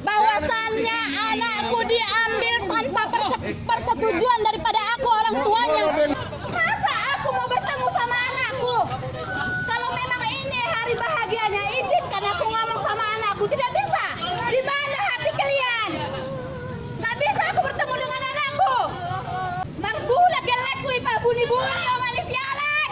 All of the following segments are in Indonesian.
bahwasannya anakku diambil tanpa persetujuan daripada aku orang tuanya. Masa aku mau bertemu sama anakku? Kalau memang ini hari bahagianya, izinkan aku ngomong sama anakku. Tidak bisa. Di mana hati kalian? Tak bisa aku bertemu dengan anakku. Manggula gelek Pak buni-buni oh Malaysia lek.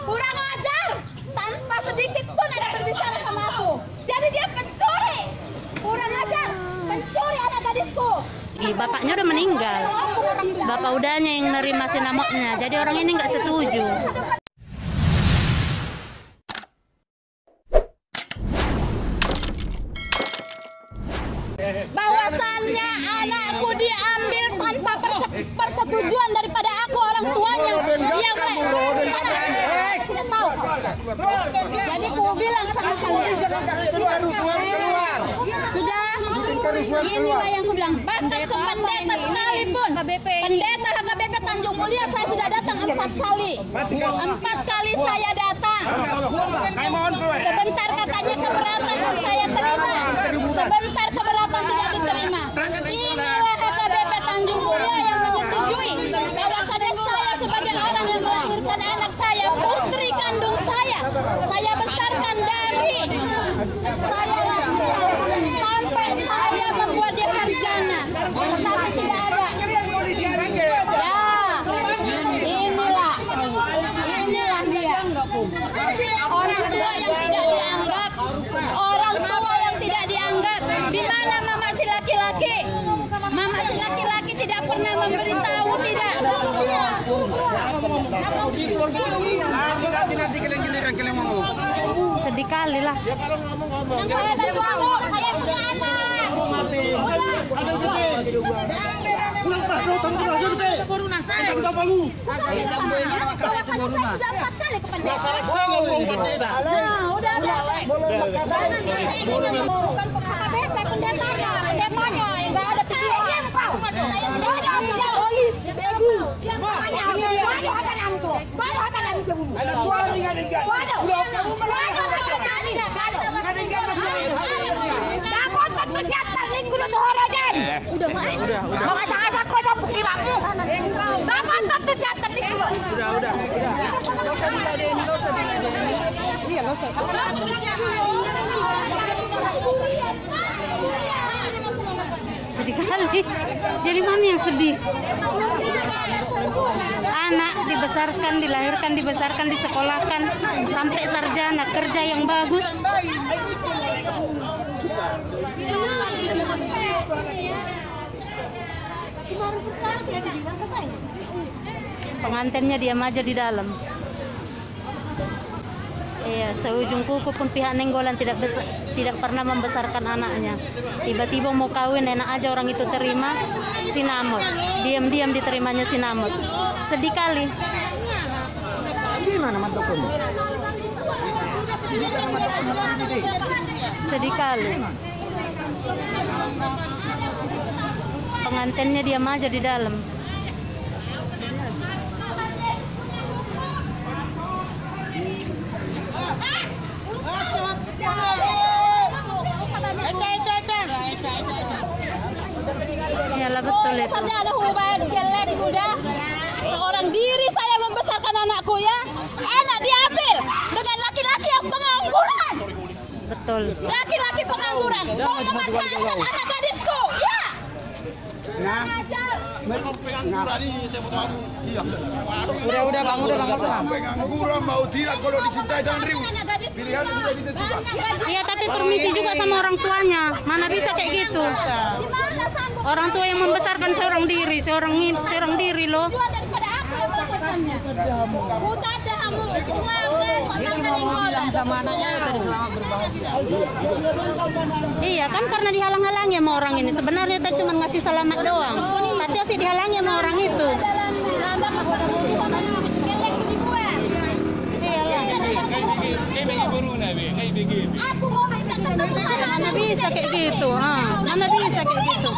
Kurang ajar. Tanpa sedikit pun ada berbicara sama aku. Jadi dia pencuri. Kurang ajar. Pencuri anak gadisku. Bapaknya udah meninggal. Bapak udahnya yang nerima sinamoknya. Jadi orang ini nggak setuju. Bahwasannya anakku diambil tanpa persetujuan daripada aku orang tuanya. Yang tidak tahu. Jadi ku bilang sama kalian. Sudah. Inilah yang ku bilang. Bahkan ke pendeta sekalipun. Pendeta HKBP Tanjung Mulia saya sudah datang 4 kali. 4 kali saya datang. Sebentar katanya keberatan saya terima. Sebentar keberatan tidak diterima. Inilah HKBP Tanjung Mulia yang menyetujui bahwasannya saya sebagai orang yang melahirkan anak saya, putri kandung saya besarkan dari saya sampai saya membuat dia sarjana, tetapi tidak ada. Ya, inilah dia. Orang tua yang tidak dianggap, orang tua yang tidak dianggap. Di mana mama si laki-laki? Mama si laki-laki tidak pernah memberitahu, tidak. Sedih kali lah. Saya bantu kamu, saya punya anak. Pendetanya, enggak ada pikiran. Udah main. Mau ngajak kau dah pergi makmu. Dapat tentu jatuh di kulo. Udah. Iya, lo Sedih kali. Jadi mami yang sedih. Anak dibesarkan, dilahirkan, dibesarkan, disekolahkan sampai sarjana, kerja yang bagus. Pengantinnya diam aja di dalam. Iya, seujung kuku pun pihak Nenggolan tidak pernah membesarkan anaknya. Tiba-tiba mau kawin, enak aja orang itu terima sinamot. Diam-diam diterimanya sinamot. Sedih kali. Sedih kali. Pengantinnya diam aja di dalam. Iyalah betul itu. Saja ada hubungan gelek udah. Seorang diri saya membesarkan anakku ya. Anak diambil dengan laki-laki yang pengangguran. Betul. Laki-laki pengangguran. Mau memanfaatkan anak gadisku, ya. Udah bang. Pengangguran mau tidak kalau dicintai dan riuh. Pilihan bisa ditentukan. Iya, tapi permisi juga sama orang tuanya. Mana bisa kayak gitu? Orang tua yang membesarkan seorang diri loh. Sama anaknya tadi selamat berbahagia. Iya kan, karena dihalang-halangi sama orang ini. Sebenarnya kita cuma ngasih selamat doang, tapi masih dihalangi sama orang itu. Mana bisa kayak gitu? Mana bisa kayak gitu?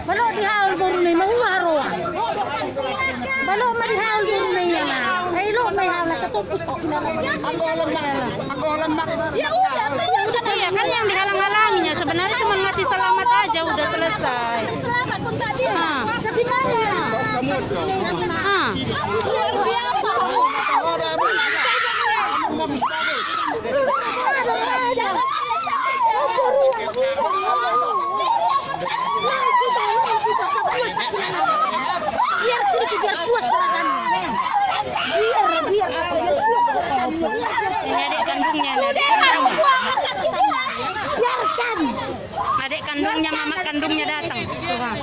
Balok dihaul baru nih mau ngaruh. Balok mah dihaul Ya udah, Iya kan yang dihalang-halanginya sebenarnya cuma ngasih selamat aja udah selesai. selamat pun tadi. Di mana? Luar biasa. Biar sini biar kuat gerakannya. Biar Ini adik kandungnya, biarkan. adik kandungnya, mama kandungnya datang. Tuhan.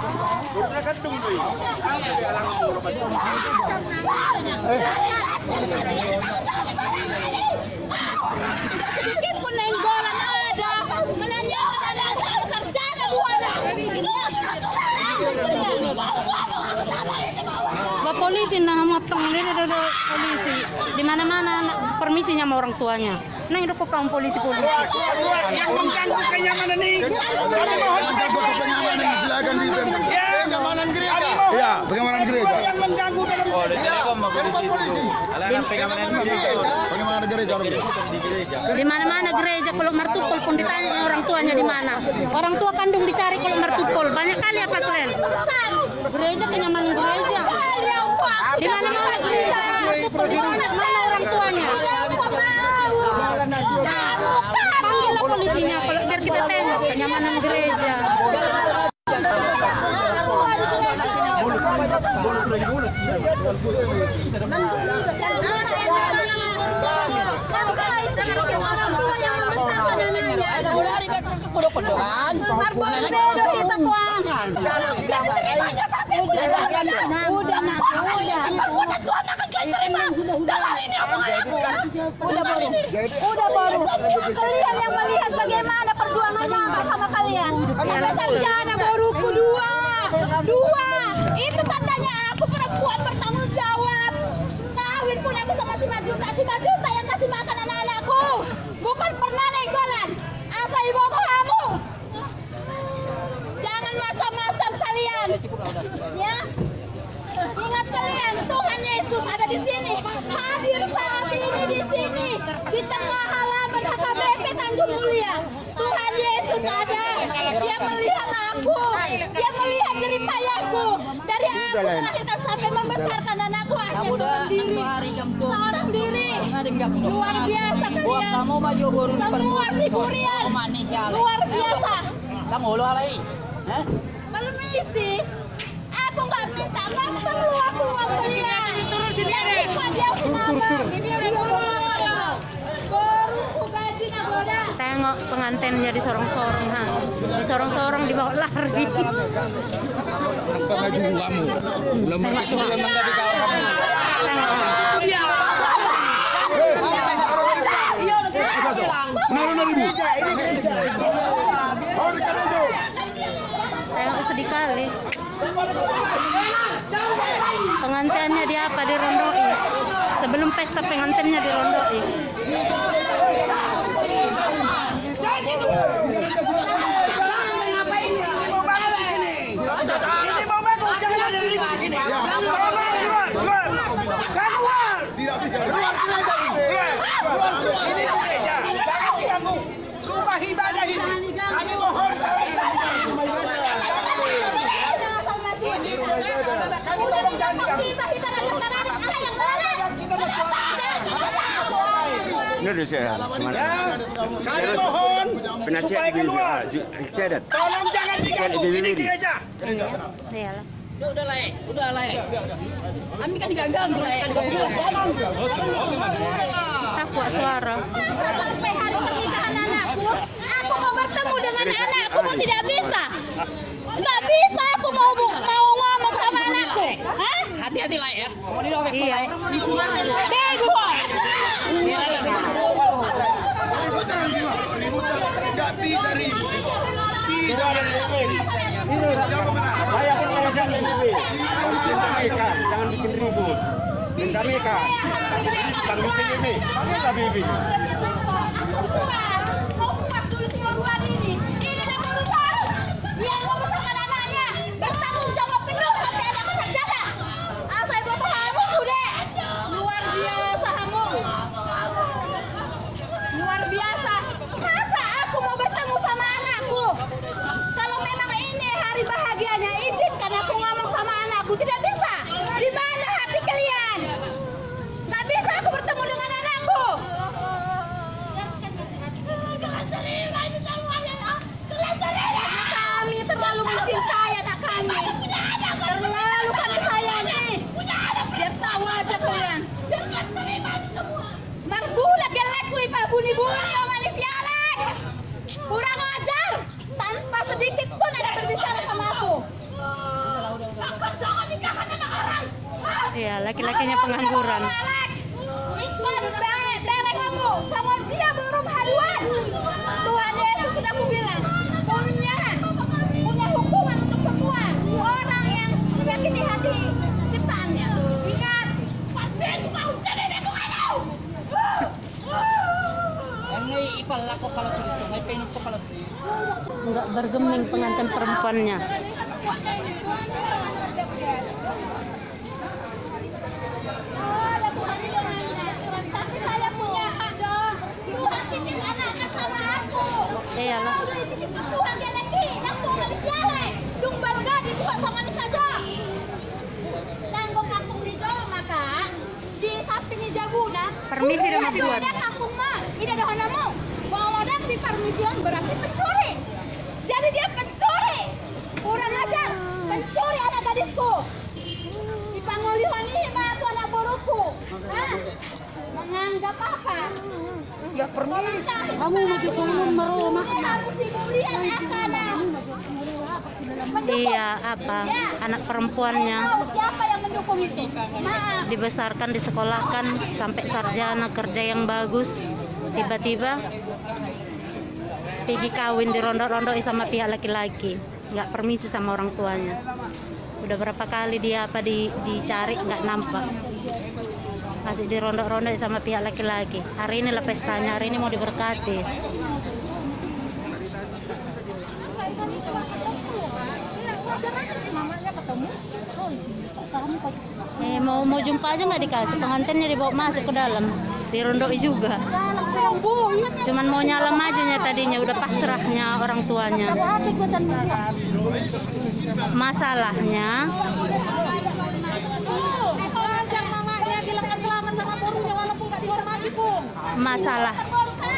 Sedikit pun nenggolan ada. Menanyakan ada sarjana buana. Ba polisi nah motong dia polisi. Di mana-mana permisinya sama orang tuanya. Nah itu kok kamu polisi. Yang mengganggu kenyamanan ini. Mengganggu kenyamanan silakan ditangkap. Kenyamanan gereja. Iya, kenyamanan gereja. Yang mengganggu dalam polisi. Kenyamanan gereja. Di mana-mana gereja kalau martupol pun ditanya orang tuanya di mana. Orang tua kandung dicari kalau martupol. Banyak kali apa kalian? Gereja kenyamanan gereja. Di mana-mana gereja martupol mana orang tuanya? Panggillah polisinya kalau biar kita tengok kenyamanan gereja. Udah baru. Kalian yang melihat bagaimana perjuangannya bersama kalian. Ada sarjana baruku dua. Itu tandanya aku perempuan bertanggung jawab. Kawin pun aku sama si Majuta yang kasih makan anak-anakku. Bukan pernah nenggolan. Asal ibu kamu. Jangan macam-macam kalian. Ya. Ingat kalian, Tuhan Yesus ada di sini. Hadir saat ini di sini. Di tengah halaman HKBP Tanjung Mulia. Tuhan Yesus ada. Dia melihat aku. Dia melihat jerih payahku. Dari aku melahirkan sampai membesarkan anakku hanya seorang diri. Luar biasa kalian. Semua siburian. Luar biasa. Kalau misi, aku nggak minta, nggak perlu aku uang kalian. Turun sini deh. Dia Tengok pengantinnya disorong-sorong, disorong-sorong dibawa lari. Apa maju kamu? Belum Tengok sedih kali. Pengantinnya dia apa dirondoi. Sebelum pesta pengantinnya dirondoi. Rumah ibadah ini kami mohon kami mohon supaya keluar. Tolong jangan diganggu ini gereja. Iyalah. Udah lah. Kami kan digagal Takut suara. Sampai hari pernikahan anakku, aku mau bertemu dengan anakku pun tidak bisa. Nggak bisa aku mau ngomong sama anakku. Hah? Hati-hati lah ya. Iya. Bego. Nggak bisa ribut. Tidak ada saya pun mengajak ribut. Jangan bikin ribut. Minta mereka. Bang bikin ini. Minta bibi. Mau kuat dulu si Orwan ini. Ini namanya harus. Dia ngomong sama anaknya. Bertanggung jawab penuh sampai anaknya sarjana. Asal ibu kamu sudah. Luar biasa laki-lakinya pengangguran. Ikut bere kamu sama dia belum haluan. Tuhan Yesus sudah bilang punya hukuman untuk semua orang yang menyakiti hati ciptaannya. Ingat, pasti kau jadi itu kau. Ini ipal lako pala sulit, may pengen ko pala sulit. Enggak bergeming pengantin perempuannya. Tapi saya punya hak dong. Tuhan titip anak sama aku. Iyalah. Tuhan dia lagi, nak tuh manusia leh. Dung balga di buat sama ni saja. Dan kau kampung di Jawa maka di sampingnya Jabuna. Permisi dong buat. Ada kampung mah, ini ada honamu. Bawa modal di permision berarti pencuri. Jadi dia pencuri. Kurang ajar, pencuri anak gadisku. Dipanggolihan ini mah tuh anak buruku. Hah? Menganggap apa? Enggak pernah. Kamu masih sumun merumah. Kamu sih lihat akan. Iya, apa? Anak perempuannya Tahu siapa yang mendukung itu? Maaf. dibesarkan, disekolahkan sampai sarjana, kerja yang bagus. Tiba-tiba pergi kawin dirondok-rondok sama pihak laki-laki. Nggak permisi sama orang tuanya. Udah berapa kali dia dicari nggak nampak. Masih dirondok-rondok sama pihak laki-laki. Hari ini lah pestanya, hari ini mau diberkati. Mau jumpa aja nggak dikasih, pengantinnya dibawa masuk ke dalam, dirondoi juga. Cuman mau nyalam aja nya tadinya, udah pasrahnya orang tuanya. Masalahnya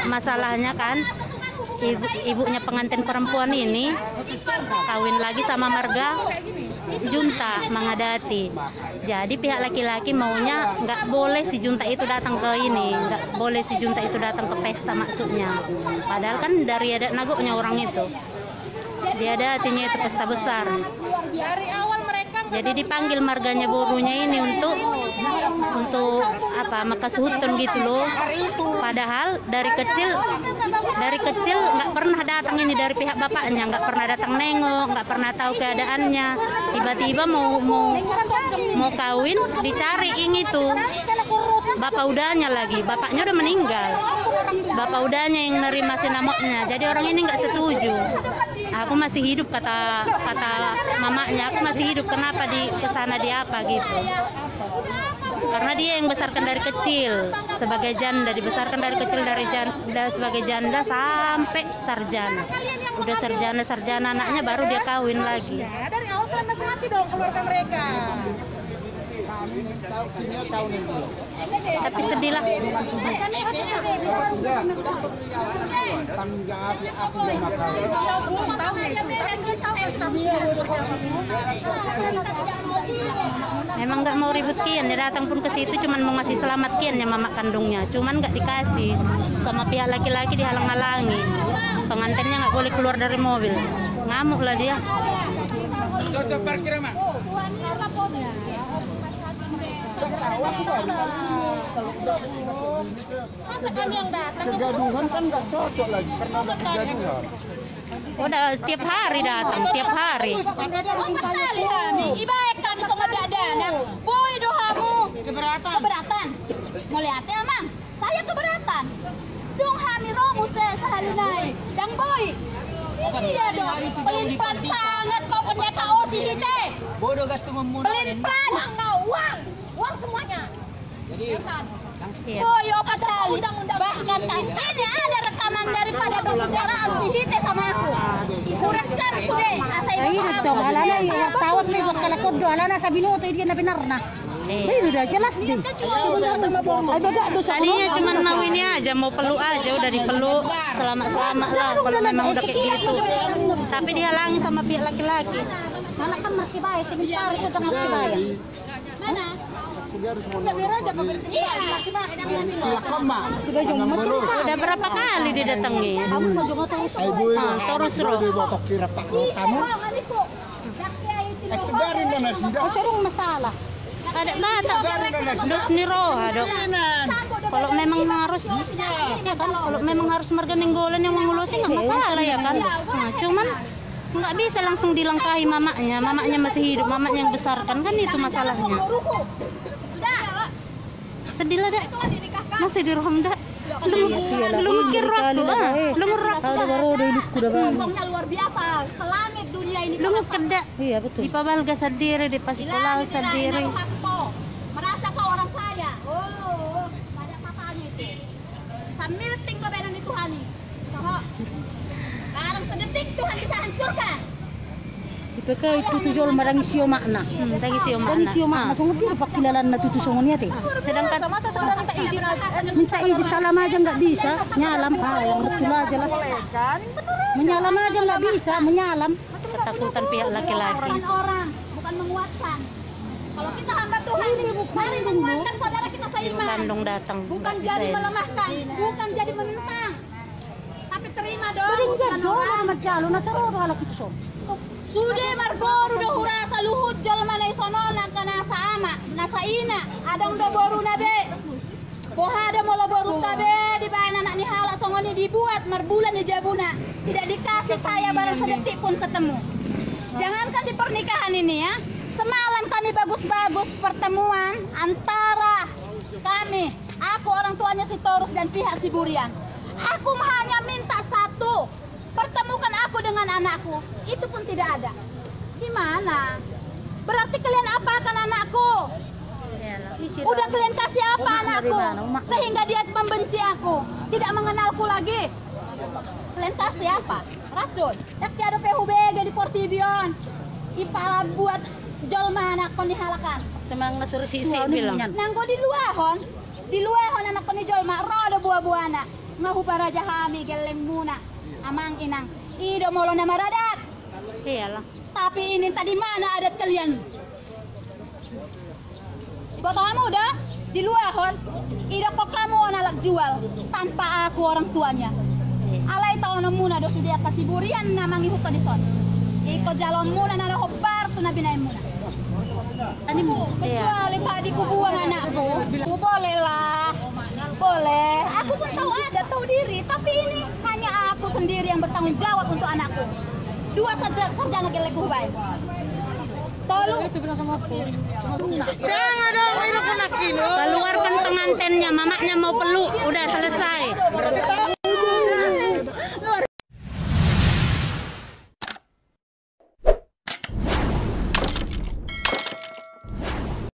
masalahnya kan ibunya pengantin perempuan ini kawin lagi sama marga junta Mangadati. Jadi pihak laki-laki maunya nggak boleh si junta itu datang ke ini, nggak boleh si junta itu datang ke pesta maksudnya. Padahal kan dari adat nagoknya orang itu, dia adatinya itu pesta besar. Jadi dipanggil marganya burunya ini untuk apa, makasuhutun gitu loh. Padahal dari kecil nggak pernah datang ini dari pihak bapaknya, nggak pernah datang nengok, nggak pernah tahu keadaannya. Tiba-tiba mau kawin dicari ini tuh bapak udahnya lagi, bapaknya udah meninggal, bapak udahnya yang nerima sinamoknya. Jadi orang ini nggak setuju. Aku masih hidup, kata mamanya, aku masih hidup, kenapa di kesana dia apa gitu. Karena dia yang besarkan dari kecil sebagai janda, dibesarkan dari kecil sebagai janda sampai sarjana. Udah sarjana anaknya baru dia kawin lagi. Dari awal kan masih mati dong keluarga mereka. Tapi sedih lah. Memang nggak mau ribut kian, dia datang pun ke situ cuman mau ngasih selamat kian ya mama kandungnya, cuman nggak dikasih. Sama pihak laki-laki dihalang-halangi, pengantinnya nggak boleh keluar dari mobil, ngamuk lah dia. Kegaduhan kan nggak cocok lagi karena ada kegaduhan. Udah tiap hari datang, tiap hari. Kali kami, ibaik kami sama dadana. Boy dohamu. Keberatan. Mau lihat ya, Mang? Saya keberatan. Dong kami romu sehalinai. Dan boy. Iya dong. Pelimpan sangat kau punya kau si hite. Bodoh gatung memunah. Pelimpan uang semuanya. Jadi Iya. Boy, padahal bahkan ini ada rekaman daripada pembicaraan si hite sama aku. Kurangkan sudah. Ay, nagtawag. Alana, yung tawag mo yung kalakod do. Alana, sabi mo, ito na pinar na. Ay, udah jelas din. Ay, baga, do sa Tadinya cuma mau ini aja, mau peluk aja, udah dipeluk selama lah kalau memang udah kayak gitu. Tapi dihalangi sama pihak laki-laki. anak kan markibay, sebentar itu dengan markibay. Mana? Udah berapa kali didatangi? Terus Ay, sarong masalah. Ada bata. Dos ni roha dok. Kalau memang harus, ya kan? Kalau memang harus marga nenggolan yang mengurusi nggak masalah ya kan? Nah, cuman nggak bisa langsung dilangkahi mamanya. Mamanya masih hidup, mamanya yang besarkan kan itu masalahnya. Sedih lah dak. Masih di roham dak. Lu mikir aku, lu ngerak. Sombongnya luar biasa, selangit dunia ini. Lu ngekedak. Iya betul. Di pabalga sendiri, di pasikolah sendiri. Merasa kau orang kaya. Oh, pada papanya itu. Sambil tinggal benar di Tuhan ini. Sekarang sedetik Tuhan bisa hancurkan. IPK itu tujuan marang isio makna. Tagi siyo Dan mana. isio makna sungguh dia pakilalan na tutu songonya teh. Sedangkan Minta izin salam aja nggak bisa, nyalam yang betul aja lah. Menyalam aja nggak bisa, menyalam. ketakutan pihak laki-laki. Orang, bukan menguatkan. Kalau kita hamba Tuhan, mari menguatkan saudara kita seiman. Bandung datang. Bukan nggak jadi bisa. melemahkan, bukan jadi menentang. Tapi terima dong. Beringkat dong sama jalo na saroro halak itu so. Sudah margoru do hurasa luhut jalma na isono kana sa ama, nasa ina, adang do boru na be. Pohada molo boru tabe di bana anak ni hala songoni dibuat marbulan di jabuna. Tidak dikasih saya barang sedetik pun ketemu. Jangankan di pernikahan ini ya. Semalam kami bagus-bagus pertemuan antara kami, aku orang tuanya si Torus dan pihak si Burian. Aku hanya minta satu, pertemukan aku dengan anakku. Itu pun tidak ada. Gimana? Berarti kalian apakan anakku? Udah kalian kasih apa anakku? Sehingga dia membenci aku, tidak mengenalku lagi. Kalian kasih apa? Racun. Tak ada PUBG di Portibion. Ipala buat jolma anak ko ni halakan. Semang nasuruh si bilang. Nanggo di luahon anak ko ni jolma roda buah-buana. Ngahu para jahami geleng muna. Amang inang. Ido molo na maradat. Iyalah. Tapi ini tadi mana adat kalian? Ibu kamu udah di luahon. Ido kok kamu nalak jual tanpa aku orang tuanya. Alay taon muna do sudah kasih burian namangi hutan di son. Iko jalon muna na hobar tu na binain muna. Kecuali tadi ku buang anakku, ku boleh lah, boleh. Aku pun tahu ada, tahu diri. Tapi ini hanya aku sendiri yang bertanggung jawab untuk anakku. Dua sarjana gelek ku baik. Tolong. Keluarkan pengantennya, mamanya mau peluk, udah selesai.